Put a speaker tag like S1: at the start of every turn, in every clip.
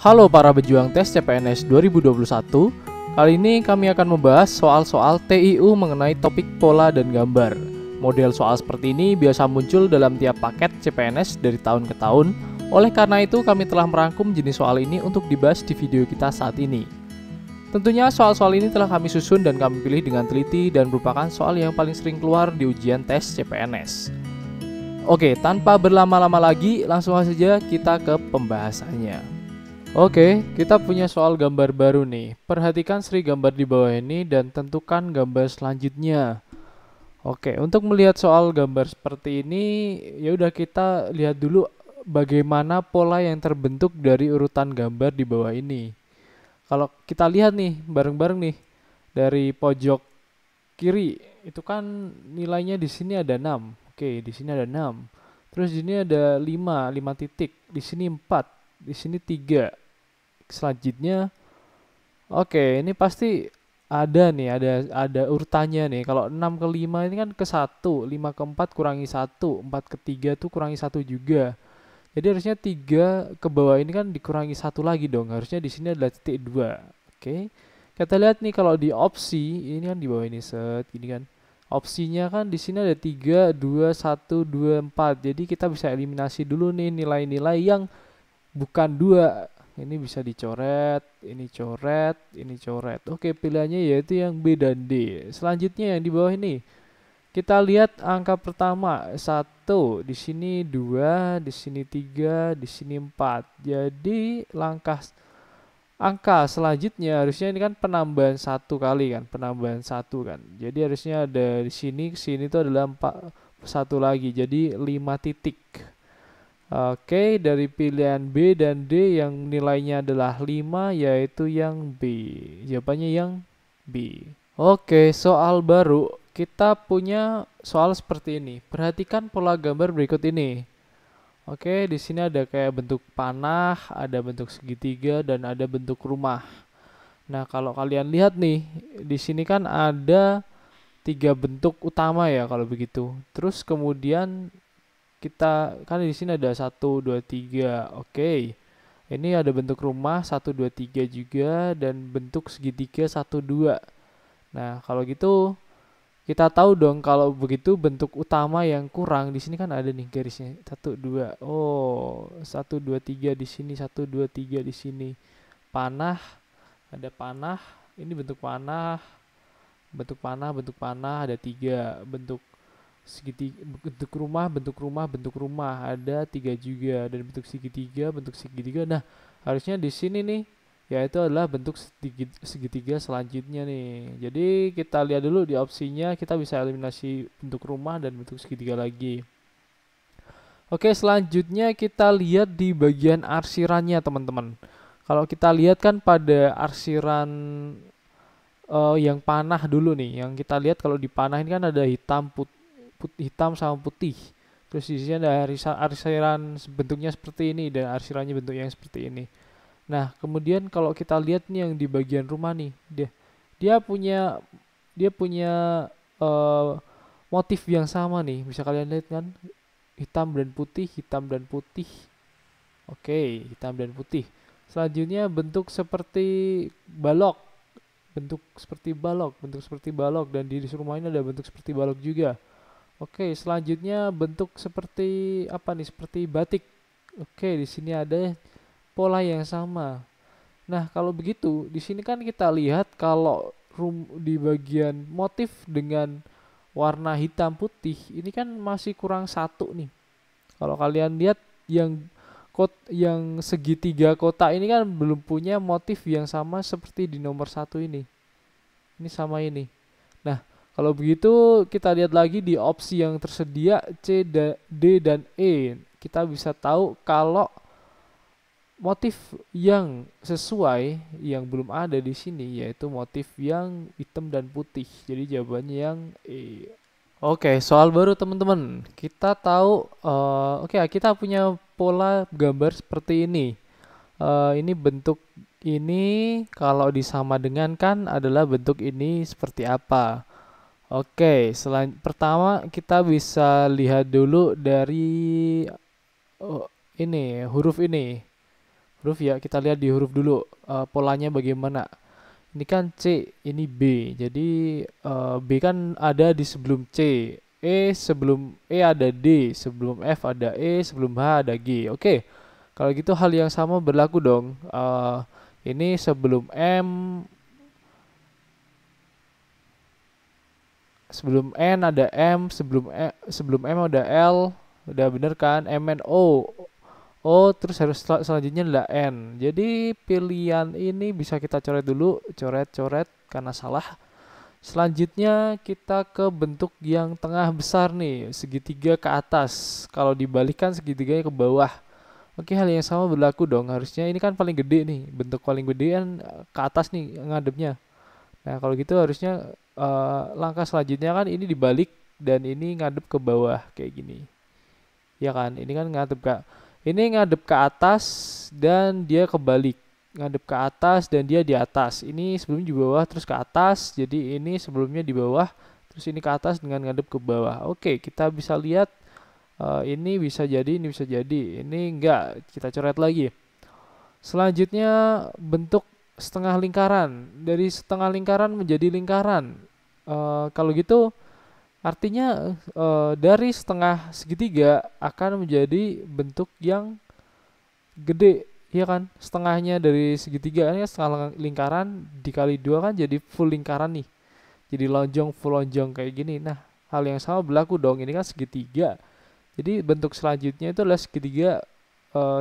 S1: Halo para pejuang tes CPNS 2021. Kali ini kami akan membahas soal-soal TIU mengenai topik pola dan gambar. Model soal seperti ini biasa muncul dalam tiap paket CPNS dari tahun ke tahun. Oleh karena itu kami telah merangkum jenis soal ini untuk dibahas di video kita saat ini. Tentunya soal-soal ini telah kami susun dan kami pilih dengan teliti dan merupakan soal yang paling sering keluar di ujian tes CPNS. Oke, tanpa berlama-lama lagi, langsung saja kita ke pembahasannya. Oke, kita punya soal gambar baru nih. Perhatikan seri gambar di bawah ini dan tentukan gambar selanjutnya. Oke, untuk melihat soal gambar seperti ini, ya udah kita lihat dulu bagaimana pola yang terbentuk dari urutan gambar di bawah ini. Kalau kita lihat nih, bareng-bareng nih, dari pojok kiri, itu kan nilainya di sini ada 6. Oke, di sini ada 6. Terus di sini ada 5 titik, di sini 4, di sini 3. Selanjutnya, oke, ini pasti ada nih, ada urutannya nih. Kalau 6 ke 5 ini kan ke 1, 5 ke 4 kurangi 1, 4 ke 3 tuh kurangi 1 juga. Jadi harusnya 3 ke bawah ini kan dikurangi 1 lagi dong. Harusnya di sini adalah titik 2. Oke. Kita lihat nih kalau di opsi, ini kan di bawah ini set gini kan. Opsinya kan di sini ada 3, 2, 1, 2, 4. Jadi kita bisa eliminasi dulu nih nilai-nilai yang bukan 2. Ini bisa dicoret, ini coret, ini coret. Oke, pilihannya yaitu yang B dan D. Selanjutnya yang di bawah ini. Kita lihat angka pertama 1, di sini 2, di sini 3, di sini 4. Jadi angka selanjutnya harusnya ini kan penambahan 1 kali kan, penambahan 1 kan. Jadi harusnya ada di sini, ke sini itu adalah 1 lagi. Jadi 5 titik. Oke, dari pilihan B dan D yang nilainya adalah 5 yaitu yang B. Jawabannya yang B. Oke, soal baru. Kita punya soal seperti ini. Perhatikan pola gambar berikut ini. Oke, di sini ada kayak bentuk panah, ada bentuk segitiga dan ada bentuk rumah. Nah, kalau kalian lihat nih, di sini kan ada 3 bentuk utama ya kalau begitu. Terus kemudian kita kan di sini ada 1, 2, 3. Oke. Ini ada bentuk rumah 1, 2, 3 juga dan bentuk segitiga 1, 2. Nah, kalau gitu kita tahu dong kalau begitu bentuk utama yang kurang di sini kan ada nih garisnya 1, 2. Oh, 1, 2, 3 di sini, 1, 2, 3 di sini. Panah, ada panah. Ini bentuk panah. Bentuk panah ada 3. Bentuk segitiga, bentuk rumah ada 3 juga, dan bentuk segitiga. Nah, harusnya di sini nih yaitu adalah bentuk segitiga selanjutnya nih. Jadi kita lihat dulu di opsinya, kita bisa eliminasi bentuk rumah dan bentuk segitiga lagi. Oke, selanjutnya kita lihat di bagian arsirannya teman-teman. Kalau kita lihat kan pada arsiran yang panah dulu nih, yang kita lihat kalau di panah ini kan ada hitam sama putih. Terus di sini ada arsiran bentuknya seperti ini dan arsirannya bentuknya seperti ini. Nah, kemudian kalau kita lihat nih yang di bagian rumah nih, dia punya motif yang sama nih. Bisa kalian lihat kan, hitam dan putih. Oke, hitam dan putih. Selanjutnya bentuk seperti balok, bentuk seperti balok, dan di rumah ini ada bentuk seperti balok juga. Oke, selanjutnya bentuk seperti apa nih? Seperti batik. Oke, di sini ada pola yang sama. Nah, kalau begitu, di sini kan kita lihat kalau di bagian motif dengan warna hitam putih, ini kan masih kurang 1 nih. Kalau kalian lihat yang segitiga kotak ini kan belum punya motif yang sama seperti di nomor 1 ini. Ini sama ini. Nah, kalau begitu kita lihat lagi di opsi yang tersedia C, D, dan E. Kita bisa tahu kalau motif yang sesuai yang belum ada di sini yaitu motif yang hitam dan putih. Jadi jawabannya yang E. Oke, soal baru teman-teman. Kita tahu, kita punya pola gambar seperti ini. Ini bentuk ini kalau disama dengan kan adalah bentuk ini seperti apa. Oke, pertama kita bisa lihat dulu dari ini huruf ini. huruf ya. Kita lihat di huruf dulu, polanya bagaimana. Ini kan C, ini B. Jadi B kan ada di sebelum C, E sebelum E ada D, sebelum F ada E, sebelum H ada G. Oke, kalau gitu hal yang sama berlaku dong. Ini sebelum N ada M, sebelum M ada L, udah bener kan? M N O. O terus harus selanjutnya adalah N. Jadi pilihan ini bisa kita coret dulu, coret-coret karena salah. Selanjutnya kita ke bentuk yang tengah besar nih, segitiga ke atas. Kalau dibalikan segitiganya ke bawah. Oke, hal yang sama berlaku dong. Harusnya ini kan paling gede nih, bentuk paling gede kan ke atas nih ngadepnya. Nah, kalau gitu harusnya langkah selanjutnya kan ini dibalik dan ini ngadep ke bawah kayak gini. Ya kan? Ini ngadep ke atas dan dia kebalik. Ngadep ke atas dan dia di atas. Ini sebelumnya di bawah terus ke atas. Jadi ini sebelumnya di bawah terus ini ke atas dengan ngadep ke bawah. Oke, kita bisa lihat ini bisa jadi, ini bisa jadi. Ini enggak, kita coret lagi. Selanjutnya bentuk setengah lingkaran. Dari setengah lingkaran menjadi lingkaran. Kalau gitu artinya dari setengah segitiga akan menjadi bentuk yang gede, ya kan? Setengahnya dari segitiga ini setengah lingkaran dikali dua kan jadi full lingkaran nih. Jadi lonjong, full lonjong kayak gini. Nah, hal yang sama berlaku dong. Ini kan segitiga. Jadi bentuk selanjutnya itu adalah segitiga,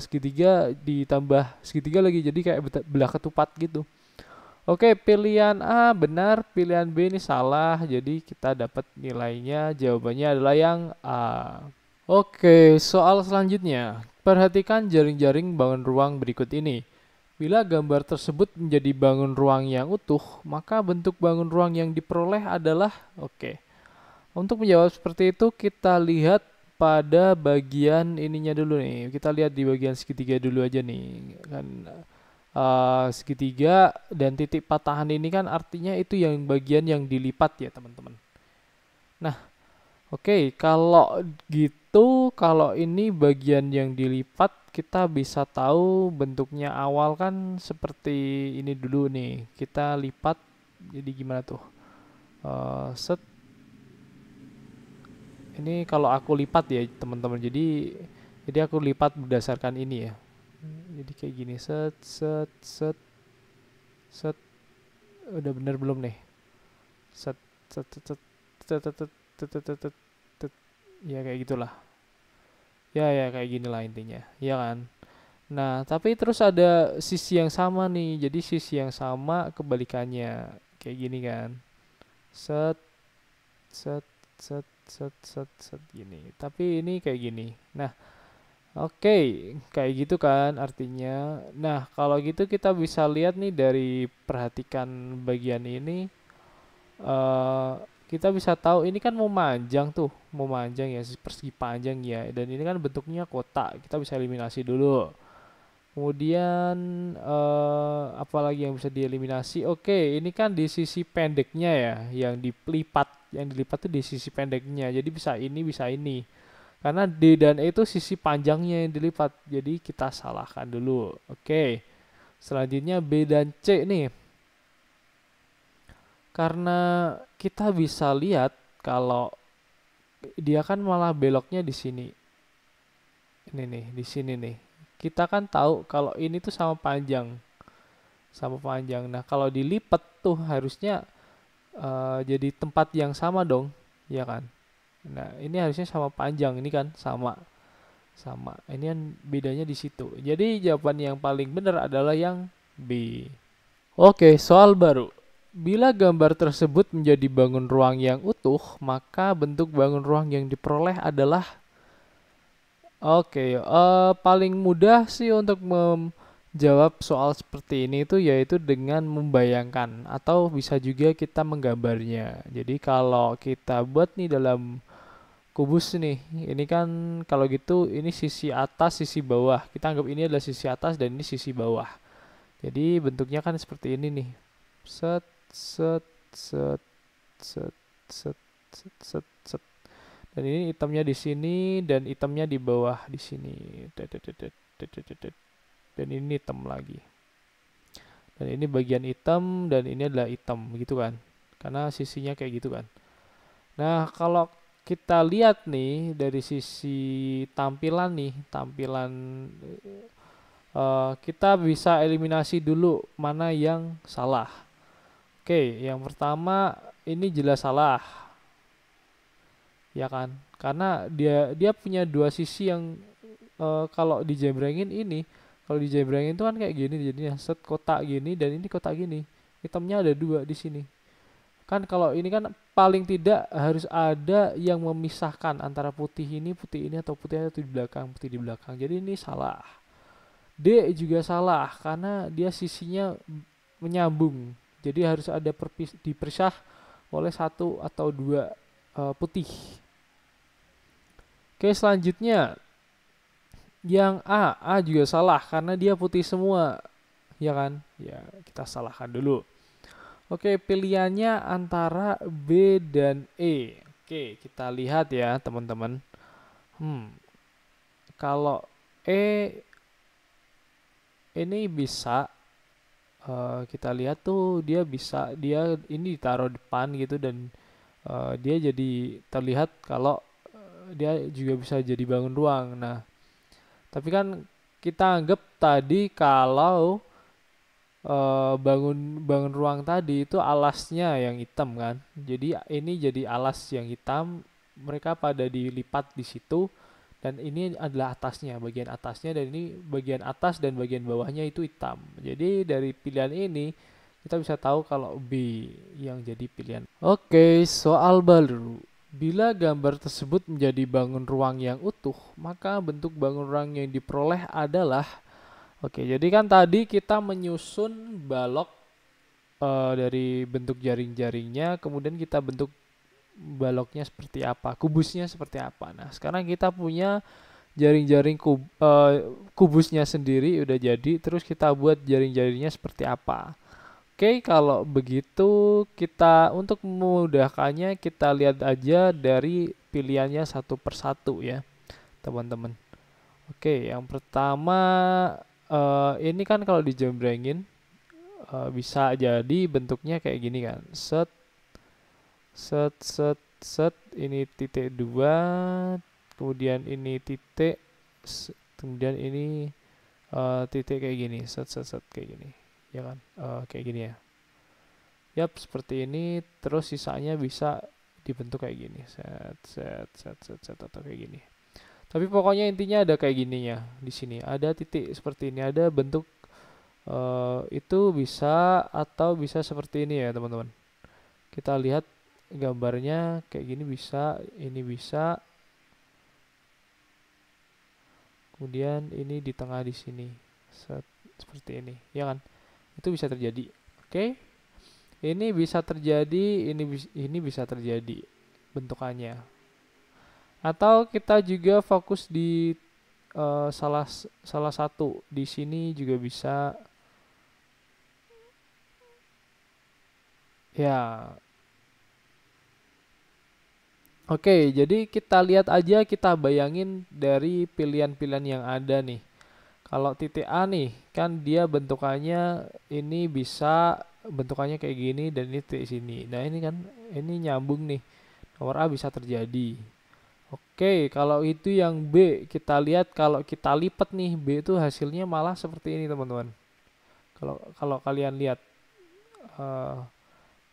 S1: segitiga ditambah segitiga lagi. Jadi kayak belah ketupat gitu. Oke, pilihan A benar, pilihan B ini salah. Jadi kita dapat nilainya, jawabannya adalah yang A. Oke, soal selanjutnya. Perhatikan jaring-jaring bangun ruang berikut ini. Bila gambar tersebut menjadi bangun ruang yang utuh, maka bentuk bangun ruang yang diperoleh adalah oke. Untuk menjawab seperti itu, kita lihat pada bagian ininya dulu nih. Kita lihat di bagian segitiga dulu aja nih. Kan segitiga dan titik patahan ini kan artinya itu yang bagian yang dilipat ya teman-teman. Nah, oke, kalau gitu, kalau ini bagian yang dilipat, kita bisa tahu bentuknya awal kan seperti ini dulu nih. Kita lipat, jadi gimana tuh? Set, ini kalau aku lipat ya teman-teman. Jadi aku lipat berdasarkan ini ya. Jadi kayak gini, set, set, set, set. Udah bener belum nih? Set, set, set, set, set, set, set, set, set, set, set, set. Ya kayak gitulah. Ya kayak gini lah intinya, ya kan? Nah, tapi terus ada sisi yang sama nih. Jadi sisi yang sama kebalikannya. Kayak gini kan. Set, set, set, set, set, set gini. Tapi ini kayak gini. Nah, oke, kayak gitu kan artinya. Nah, kalau gitu kita bisa lihat nih dari perhatikan bagian ini. eh Kita bisa tahu ini kan mau manjang ya, persegi panjang ya, dan ini kan bentuknya kotak. Kita bisa eliminasi dulu. Kemudian apalagi yang bisa dieliminasi? Oke, ini kan di sisi pendeknya ya, yang dilipat tuh di sisi pendeknya. Jadi bisa ini, bisa ini. Karena D dan E itu sisi panjangnya yang dilipat. Jadi kita salahkan dulu. Oke. Selanjutnya B dan C nih. Karena kita bisa lihat kalau dia kan malah beloknya di sini. Ini nih, di sini nih. Kita kan tahu kalau ini tuh sama panjang. Sama panjang. Nah, kalau dilipat tuh harusnya jadi tempat yang sama dong, ya kan? Nah, ini harusnya sama panjang, ini kan sama. Sama. Ini kan bedanya di situ. Jadi jawaban yang paling benar adalah yang B. Oke, soal baru. Bila gambar tersebut menjadi bangun ruang yang utuh, maka bentuk bangun ruang yang diperoleh adalah oke, paling mudah sih untuk menjawab soal seperti ini itu yaitu dengan membayangkan atau bisa juga kita menggambarnya. Jadi kalau kita buat nih dalam kubus nih, ini kan kalau gitu ini sisi atas, sisi bawah. Kita anggap ini adalah sisi atas dan ini sisi bawah. Jadi bentuknya kan seperti ini nih. Set, set, set, set, set, set, set, set. Dan ini hitamnya di sini dan hitamnya di bawah di sini. dan ini hitam lagi. Dan ini bagian hitam dan ini adalah hitam gitu kan. Karena sisinya kayak gitu kan. Nah, kalau kita lihat nih dari sisi tampilan nih, tampilan kita bisa eliminasi dulu mana yang salah. Oke, yang pertama ini jelas salah, ya kan? Karena dia punya dua sisi yang kalau dijembrengin ini, kalau dijembrengin itu kan kayak gini jadinya set kotak gini dan ini kotak gini. Hitamnya ada dua di sini. Kan kalau ini kan paling tidak harus ada yang memisahkan antara putih ini atau putih itu di belakang, putih di belakang. Jadi ini salah. D juga salah karena dia sisinya menyambung. Jadi harus ada dipisah oleh satu atau dua putih. Oke, selanjutnya yang A juga salah karena dia putih semua, ya kan? Ya, kita salahkan dulu. Oke, pilihannya antara B dan E. Oke, kita lihat ya, teman-teman. Kalau E ini bisa kita lihat tuh dia ini ditaruh depan gitu dan dia jadi terlihat kalau dia juga bisa jadi bangun ruang. Nah, tapi kan kita anggap tadi kalau bangun ruang tadi itu alasnya yang hitam kan. Jadi ini jadi alas yang hitam, mereka pada dilipat di situ dan ini adalah atasnya, bagian atasnya, dan ini bagian atas dan bagian bawahnya itu hitam. Jadi dari pilihan ini kita bisa tahu kalau B yang jadi pilihan. Oke, soal baru. Bila gambar tersebut menjadi bangun ruang yang utuh, maka bentuk bangun ruang yang diperoleh adalah. Oke, jadi kan tadi kita menyusun balok dari bentuk jaring-jaringnya, kemudian kita bentuk baloknya seperti apa, kubusnya seperti apa. Nah, sekarang kita punya jaring-jaring kubusnya sendiri udah jadi, terus kita buat jaring-jaringnya seperti apa. Oke, kalau begitu kita untuk memudahkannya kita lihat aja dari pilihannya satu persatu ya, teman-teman. Oke, yang pertama ini kan kalau dijembrengin bisa jadi bentuknya kayak gini kan. Set ini titik 2, kemudian ini titik, kemudian ini titik kayak gini, set kayak gini, ya kan, kayak gini ya. Yap, seperti ini. Terus sisanya bisa dibentuk kayak gini, set atau kayak gini. Tapi pokoknya intinya ada kayak gininya. Di sini ada titik seperti ini, ada bentuk itu bisa atau bisa seperti ini ya teman-teman. Kita lihat gambarnya kayak gini bisa, ini bisa. Kemudian ini di tengah di sini, seperti ini, ya kan? Itu bisa terjadi. Oke, ini bisa terjadi, ini bisa terjadi bentukannya. Atau kita juga fokus di salah satu di sini juga bisa. Ya. Oke, jadi kita lihat aja, kita bayangin dari pilihan-pilihan yang ada nih. Kalau titik A nih, kan dia bentukannya ini bisa bentukannya kayak gini dan ini titik sini. Nah, ini kan ini nyambung nih. Nomor A bisa terjadi. Oke, kalau itu yang B, kita lihat kalau kita lipat nih, B itu hasilnya malah seperti ini, teman-teman. Kalau kalian lihat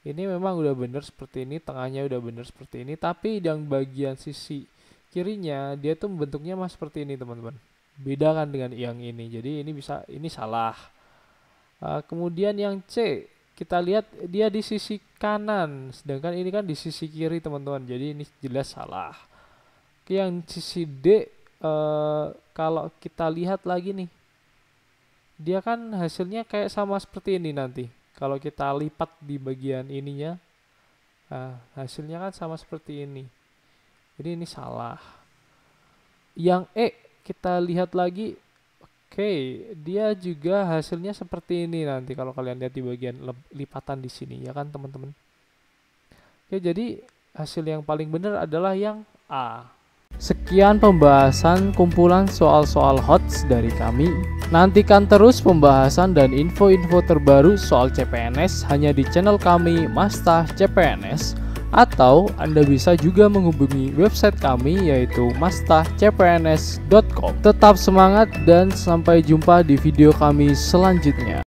S1: ini memang udah bener seperti ini, tengahnya udah bener seperti ini, tapi yang bagian sisi kirinya dia tuh bentuknya mas seperti ini, teman-teman. Beda kan dengan yang ini. Jadi ini salah. Kemudian yang C, kita lihat dia di sisi kanan, sedangkan ini kan di sisi kiri, teman-teman. Jadi ini jelas salah. Oke, yang sisi D, kalau kita lihat lagi nih, dia kan hasilnya kayak sama seperti ini nanti. Kalau kita lipat di bagian ininya, hasilnya kan sama seperti ini. Jadi ini salah. Yang E, kita lihat lagi, oke, dia juga hasilnya seperti ini nanti kalau kalian lihat di bagian lipatan di sini, ya kan teman-teman. Oke, jadi hasil yang paling benar adalah yang A. Sekian pembahasan kumpulan soal-soal HOTS dari kami. Nantikan terus pembahasan dan info-info terbaru soal CPNS hanya di channel kami Mastah CPNS, atau Anda bisa juga menghubungi website kami yaitu mastahcpns.com. Tetap semangat dan sampai jumpa di video kami selanjutnya.